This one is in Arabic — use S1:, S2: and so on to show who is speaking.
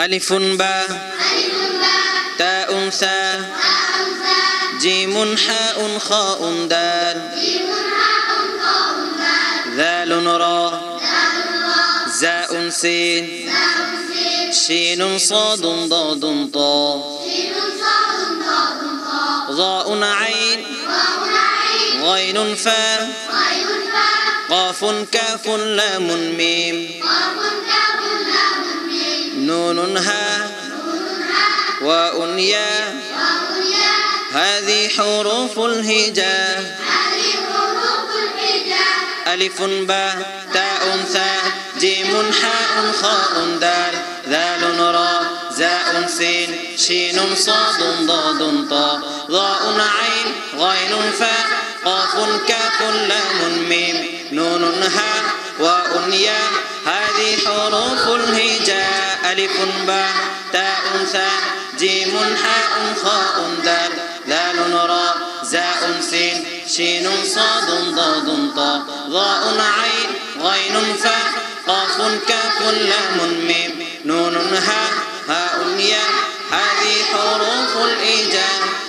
S1: ألف باء تاء ثاء جيم حاء خاء دال ذال راء زاء سين شين صاد ضاد طاء ضاء عين غين فاء قاف كاف لام ميم نون هاء واء ياء هذه حروف الهجاء ألف باء تاء ثاء جيم حاء خاء دال ذال راء زاء سين شين صاد ضاد طاء ضاء عين غين فاء قاف كاف لام ميم نون هاء واء ياء هذه حروف الهجاء ألف باء تاء ثاء جيم حاء خاء دال ذال راء زاء سين شين صاد ضاد طاء ضاء عين غين فاء قاف كاف لام ميم نون هاء ياء هذه حروف الهجاء